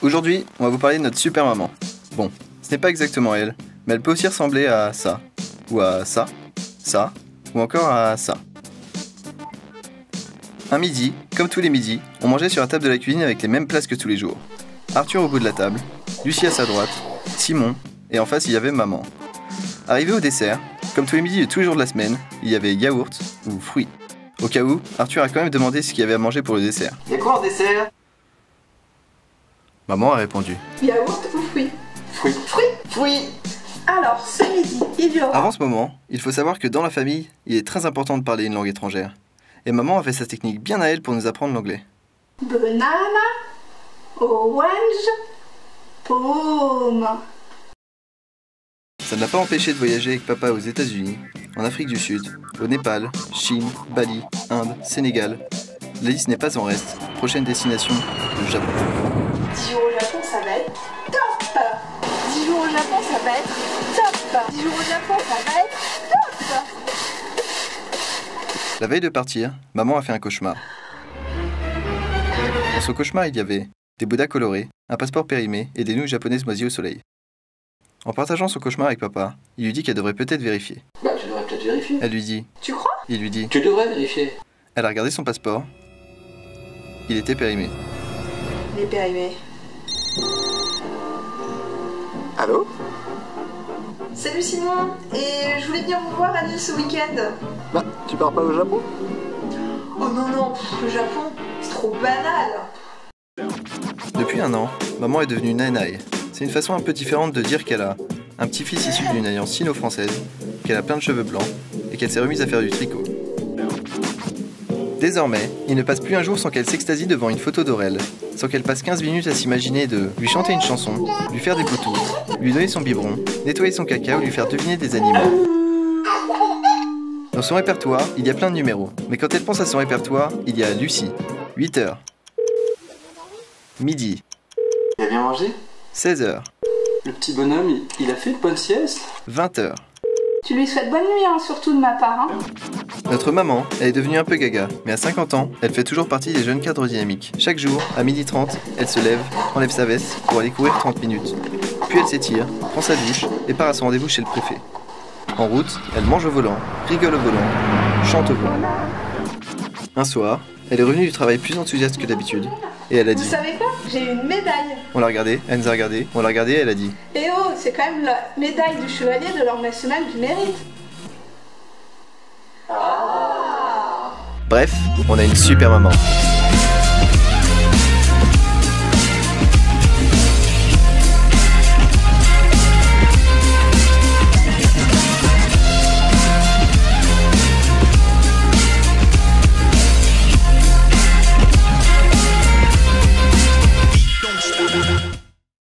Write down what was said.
Aujourd'hui, on va vous parler de notre super maman. Bon, ce n'est pas exactement elle, mais elle peut aussi ressembler à ça, ou à ça, ou encore à ça. Un midi, comme tous les midis, on mangeait sur la table de la cuisine avec les mêmes places que tous les jours. Arthur au bout de la table, Lucie à sa droite, Simon, et en face il y avait maman. Arrivé au dessert, comme tous les midis de tous les jours de la semaine, il y avait yaourt ou fruits. Au cas où, Arthur a quand même demandé ce qu'il y avait à manger pour le dessert. Il y a quoi en dessert? Maman a répondu. Yaourt ou fruits? Fruits. Fruits. Alors, ce midi, il y aura... Avant ce moment, il faut savoir que dans la famille, il est très important de parler une langue étrangère. Et maman a fait sa technique bien à elle pour nous apprendre l'anglais. Banana, orange, pomme. Ça ne l'a pas empêché de voyager avec papa aux États-Unis, en Afrique du Sud, au Népal, Chine, Bali, Inde, Sénégal. La liste n'est pas en reste. Prochaine destination, le Japon. 10 jours au Japon, ça va être top. 10 jours au Japon, ça va être top. 10 jours au Japon, ça va être top. La veille de partir, maman a fait un cauchemar. Dans son cauchemar, il y avait des bouddhas colorés, un passeport périmé et des nouilles japonaises moisies au soleil. En partageant son cauchemar avec papa, il lui dit qu'elle devrait peut-être vérifier. Bah, tu devrais peut-être vérifier. Elle lui dit. Tu crois? Il lui dit. Tu devrais vérifier. Elle a regardé son passeport. Il était périmé. Il est périmé. Allô? Salut Simon, et je voulais venir vous voir à Nice ce week-end. Bah, tu pars pas au Japon? Oh non, non, le Japon, c'est trop banal. Depuis un an, maman est devenue nanaï. C'est une façon un peu différente de dire qu'elle a un petit-fils issu d'une alliance sino-française, qu'elle a plein de cheveux blancs et qu'elle s'est remise à faire du tricot. Désormais, il ne passe plus un jour sans qu'elle s'extasie devant une photo d'Aurel, sans qu'elle passe 15 minutes à s'imaginer de lui chanter une chanson, lui faire des poutous, lui donner son biberon, nettoyer son caca ou lui faire deviner des animaux. Dans son répertoire, il y a plein de numéros, mais quand elle pense à son répertoire, il y a Lucie, 8h, midi, Il a bien mangé? 16h, Le petit bonhomme, il a fait de bonne sieste? 20h. Tu lui souhaites bonne nuit, hein, surtout de ma part. Hein. Notre maman, elle est devenue un peu gaga, mais à 50 ans, elle fait toujours partie des jeunes cadres dynamiques. Chaque jour, à 12h30, elle se lève, enlève sa veste pour aller courir 30 minutes. Puis elle s'étire, prend sa douche et part à son rendez-vous chez le préfet. En route, elle mange au volant, rigole au volant, chante au volant. Un soir, elle est revenue du travail plus enthousiaste que d'habitude, et elle a Vous dit... savez quoi? J'ai eu une médaille. On l'a regardée, elle nous a regardé, on l'a regardée et elle a dit... Et oh, c'est quand même la médaille du chevalier de l'ordre national du mérite. Bref, on a une super maman.